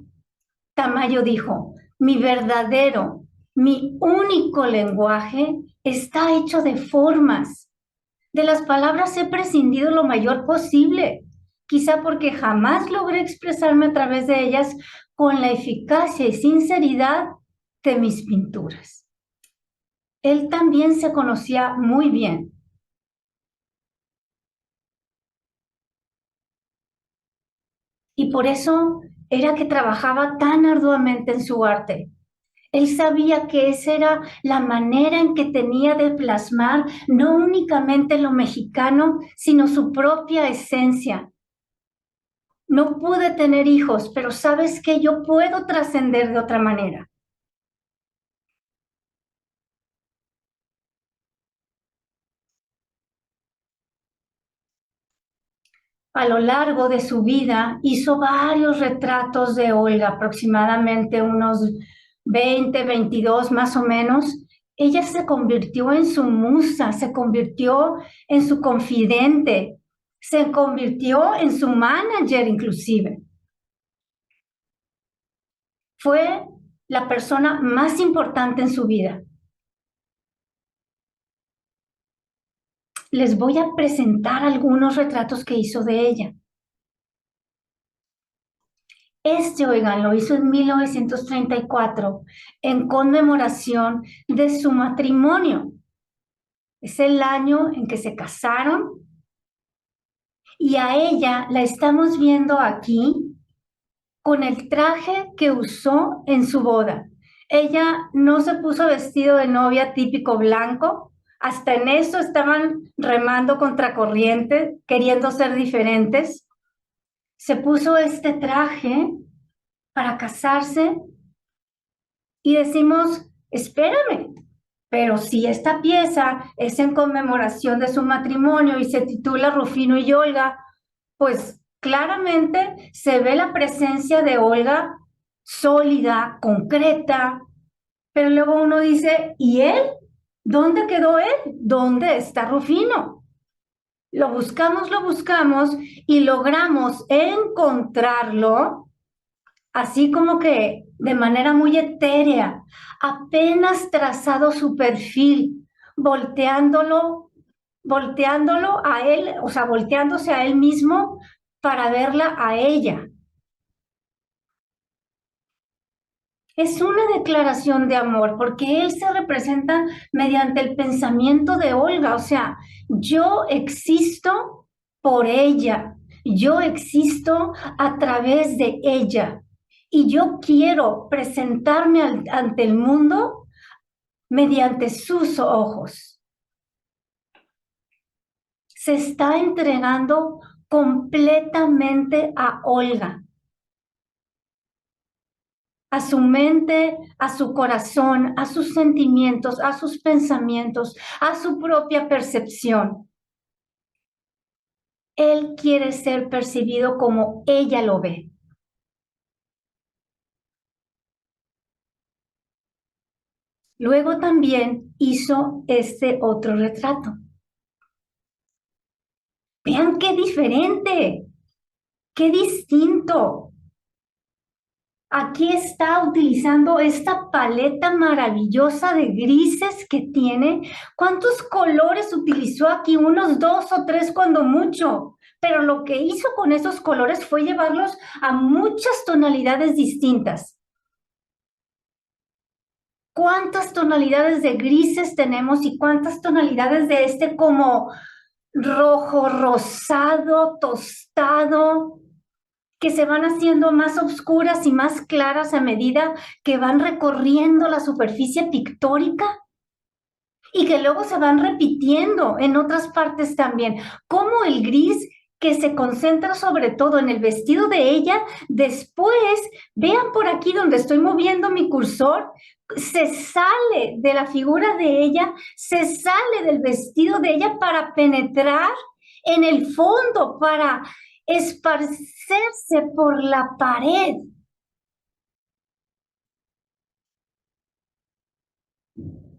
Tamayo dijo, mi único lenguaje está hecho de formas. De las palabras he prescindido lo mayor posible, quizá porque jamás logré expresarme a través de ellas con la eficacia y sinceridad de mis pinturas. Él también se conocía muy bien. Y por eso era que trabajaba tan arduamente en su arte. Él sabía que esa era la manera en que tenía de plasmar no únicamente lo mexicano, sino su propia esencia. No pude tener hijos, pero sabes que yo puedo trascender de otra manera. A lo largo de su vida hizo varios retratos de Olga, aproximadamente unos 20, 22 más o menos. Ella se convirtió en su musa, se convirtió en su confidente, se convirtió en su manager inclusive. Fue la persona más importante en su vida. Les voy a presentar algunos retratos que hizo de ella. Oigan, lo hizo en 1934 en conmemoración de su matrimonio. Es el año en que se casaron y a ella la estamos viendo aquí con el traje que usó en su boda. Ella no se puso vestido de novia típico blanco, hasta en eso estaban remando contracorriente, queriendo ser diferentes. Se puso este traje para casarse y decimos, espérame, pero si esta pieza es en conmemoración de su matrimonio y se titula Rufino y Olga, pues claramente se ve la presencia de Olga sólida, concreta, pero luego uno dice, ¿y él? ¿Dónde quedó él? ¿Dónde está Rufino? Lo buscamos y logramos encontrarlo así como que de manera muy etérea, apenas trazado su perfil, volteándolo a él, o sea, volteándose a él mismo para verla a ella. Es una declaración de amor porque él se representa mediante el pensamiento de Olga, o sea, yo existo por ella, yo existo a través de ella y yo quiero presentarme ante el mundo mediante sus ojos. Se está entregando completamente a Olga, a su mente, a su corazón, a sus sentimientos, a sus pensamientos, a su propia percepción. Él quiere ser percibido como ella lo ve. Luego también hizo este otro retrato. Vean qué diferente, qué distinto. Aquí está utilizando esta paleta maravillosa de grises que tiene. ¿Cuántos colores utilizó aquí? Unos 2 o 3 cuando mucho. Pero lo que hizo con esos colores fue llevarlos a muchas tonalidades distintas. ¿Cuántas tonalidades de grises tenemos y cuántas tonalidades de este como rojo, rosado, tostado, que se van haciendo más oscuras y más claras a medida que van recorriendo la superficie pictórica y que luego se van repitiendo en otras partes también, como el gris que se concentra sobre todo en el vestido de ella, después, vean por aquí donde estoy moviendo mi cursor, se sale de la figura de ella, se sale del vestido de ella para penetrar en el fondo, para esparcerse por la pared.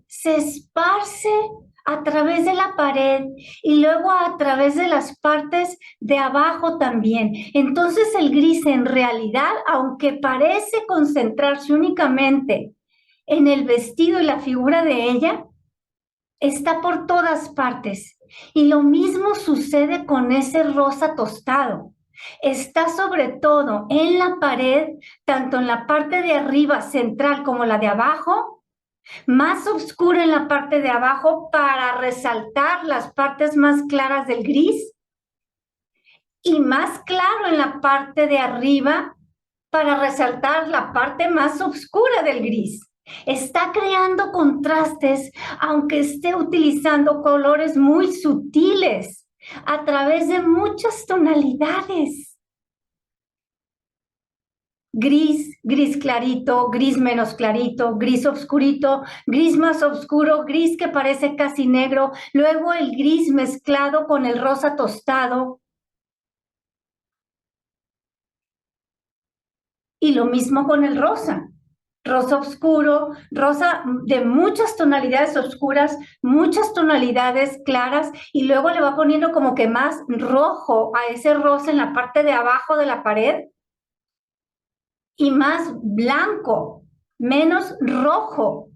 Se esparce a través de la pared y luego a través de las partes de abajo también. Entonces el gris en realidad, aunque parece concentrarse únicamente en el vestido y la figura de ella, está por todas partes. Y lo mismo sucede con ese rosa tostado. Está sobre todo en la pared, tanto en la parte de arriba central como la de abajo, más oscura en la parte de abajo para resaltar las partes más claras del gris y más claro en la parte de arriba para resaltar la parte más oscura del gris. Está creando contrastes, aunque esté utilizando colores muy sutiles a través de muchas tonalidades. Gris, gris clarito, gris menos clarito, gris oscurito, gris más oscuro, gris que parece casi negro, luego el gris mezclado con el rosa tostado. Y lo mismo con el rosa. Rosa oscuro, rosa de muchas tonalidades oscuras, muchas tonalidades claras, y luego le va poniendo como que más rojo a ese rosa en la parte de abajo de la pared, y más blanco, menos rojo.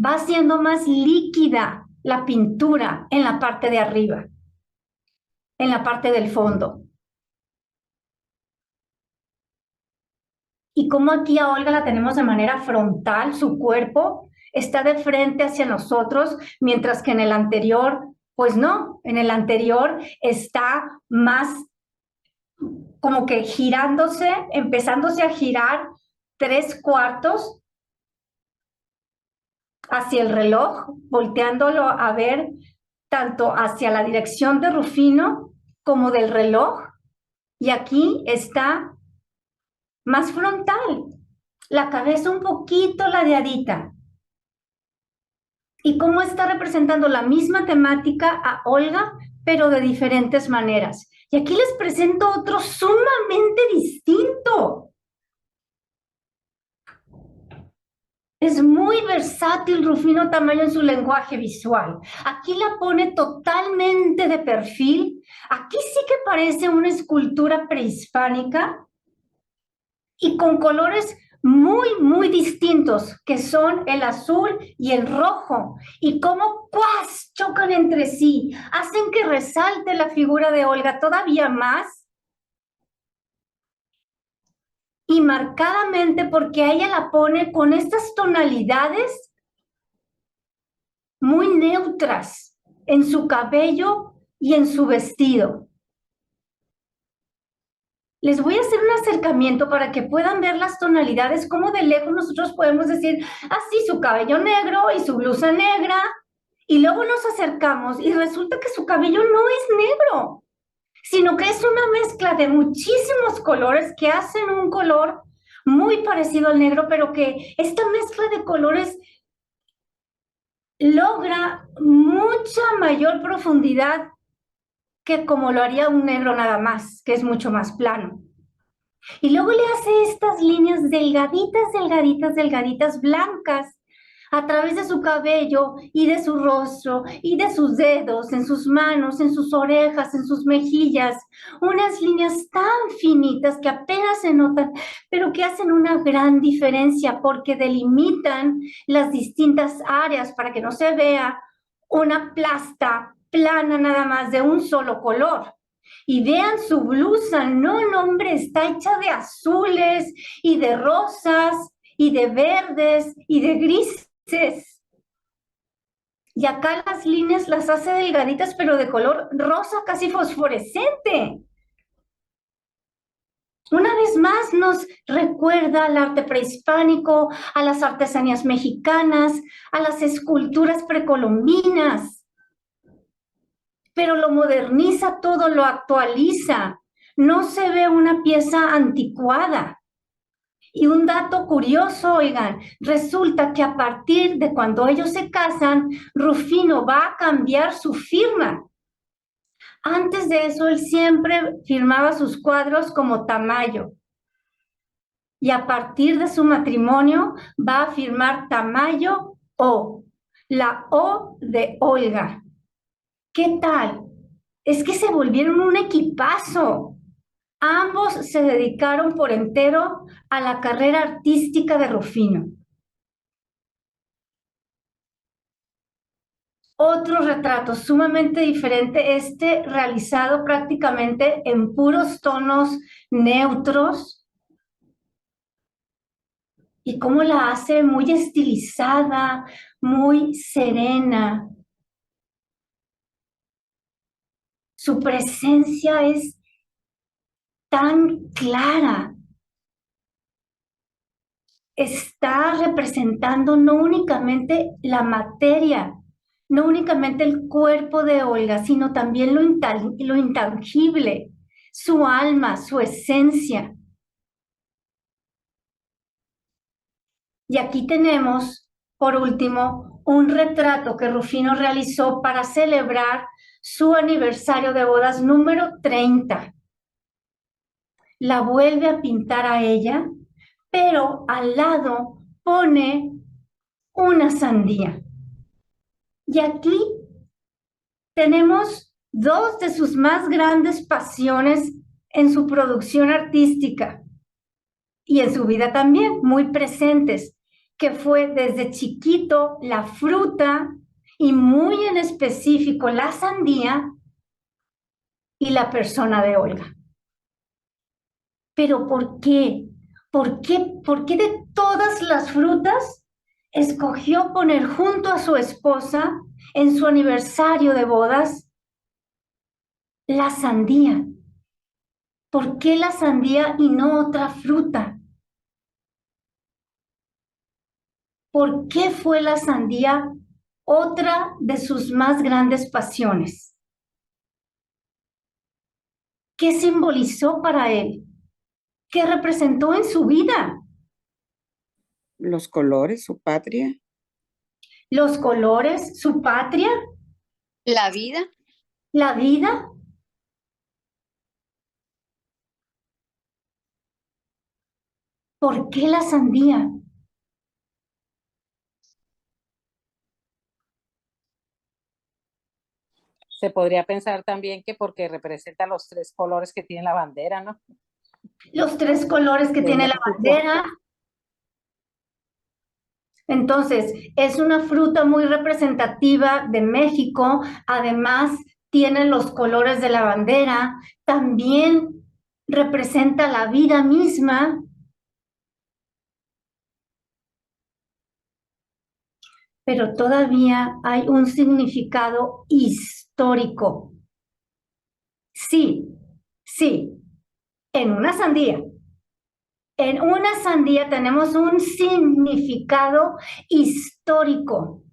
Va siendo más líquida la pintura en la parte de arriba, en la parte del fondo. y cómo aquí a Olga la tenemos de manera frontal, su cuerpo está de frente hacia nosotros, mientras que en el anterior, pues no, en el anterior está más como que girándose, empezándose a girar 3/4 hacia el reloj, volteándolo a ver tanto hacia la dirección de Rufino como del reloj. Y aquí está más frontal, la cabeza un poquito ladeadita. Y cómo está representando la misma temática a Olga, pero de diferentes maneras. Y aquí les presento otro sumamente distinto. Es muy versátil Rufino Tamayo en su lenguaje visual. Aquí la pone totalmente de perfil. Aquí sí que parece una escultura prehispánica y con colores muy distintos, que son el azul y el rojo, y cómo ¡cuas! Chocan entre sí, hacen que resalte la figura de Olga todavía más, y marcadamente porque a ella la pone con estas tonalidades muy neutras en su cabello y en su vestido. Les voy a hacer un acercamiento para que puedan ver las tonalidades, cómo de lejos nosotros podemos decir, así su cabello negro y su blusa negra, y luego nos acercamos y resulta que su cabello no es negro, sino que es una mezcla de muchísimos colores que hacen un color muy parecido al negro, pero que esta mezcla de colores logra mucha mayor profundidad que como lo haría un negro nada más, que es mucho más plano. Y luego le hace estas líneas delgaditas, blancas, a través de su cabello y de su rostro y de sus dedos, en sus manos, en sus orejas, en sus mejillas. Unas líneas tan finitas que apenas se notan, pero que hacen una gran diferencia porque delimitan las distintas áreas para que no se vea una plasta plana nada más de un solo color. Y vean su blusa, no, hombre, está hecha de azules y de rosas y de verdes y de grises. Y acá las líneas las hace delgaditas, pero de color rosa casi fosforescente. Una vez más nos recuerda al arte prehispánico, a las artesanías mexicanas, a las esculturas precolombinas. Pero lo moderniza todo, lo actualiza. No se ve una pieza anticuada. Y un dato curioso, oigan, resulta que a partir de cuando ellos se casan, Rufino va a cambiar su firma. Antes de eso, él siempre firmaba sus cuadros como Tamayo. Y a partir de su matrimonio, va a firmar Tamayo O, la O de Olga. ¿Qué tal? Es que se volvieron un equipazo. Ambos se dedicaron por entero a la carrera artística de Rufino. Otro retrato sumamente diferente, este realizado prácticamente en puros tonos neutros. Y cómo la hace muy estilizada, muy serena. Su presencia es tan clara. Está representando no únicamente la materia, no únicamente el cuerpo de Olga, sino también lo intangible, su alma, su esencia. Y aquí tenemos, por último, un retrato que Rufino realizó para celebrar su aniversario de bodas número 30. La vuelve a pintar a ella, pero al lado pone una sandía. Y aquí tenemos dos de sus más grandes pasiones en su producción artística y en su vida también, muy presentes, que fue desde chiquito la fruta y muy en específico la sandía y la persona de Olga. ¿Pero por qué? ¿Por qué de todas las frutas escogió poner junto a su esposa en su aniversario de bodas la sandía? ¿Por qué la sandía y no otra fruta? ¿Por qué fue la sandía otra de sus más grandes pasiones? ¿Qué simbolizó para él? ¿Qué representó en su vida? Los colores, su patria. ¿Los colores, su patria, La vida. la vida? ¿Por qué la sandía? Se podría pensar también que porque representa los tres colores que tiene la bandera, ¿no? Los tres colores que De tiene la México. bandera. Entonces, es una fruta muy representativa de México. Además, tiene los colores de la bandera. También representa la vida misma. Pero todavía hay un significado histórico. Sí, sí, en una sandía. En una sandía tenemos un significado histórico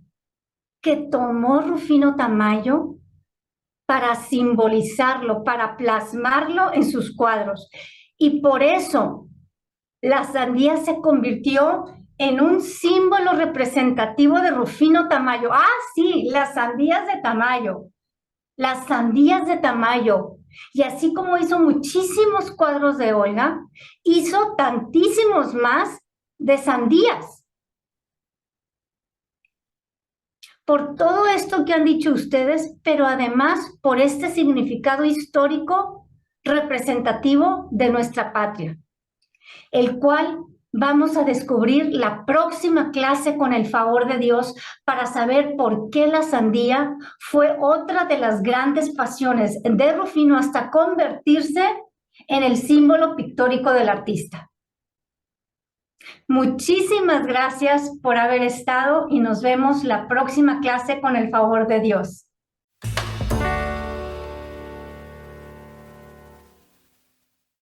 que tomó Rufino Tamayo para simbolizarlo, para plasmarlo en sus cuadros. Y por eso la sandía se convirtió en un símbolo representativo de Rufino Tamayo. Ah, sí, las sandías de Tamayo. Las sandías de Tamayo. Y así como hizo muchísimos cuadros de Olga, hizo tantísimos más de sandías. Por todo esto que han dicho ustedes, pero además por este significado histórico representativo de nuestra patria, el cual vamos a descubrir la próxima clase con el favor de Dios para saber por qué la sandía fue otra de las grandes pasiones de Rufino hasta convertirse en el símbolo pictórico del artista. Muchísimas gracias por haber estado y nos vemos la próxima clase con el favor de Dios.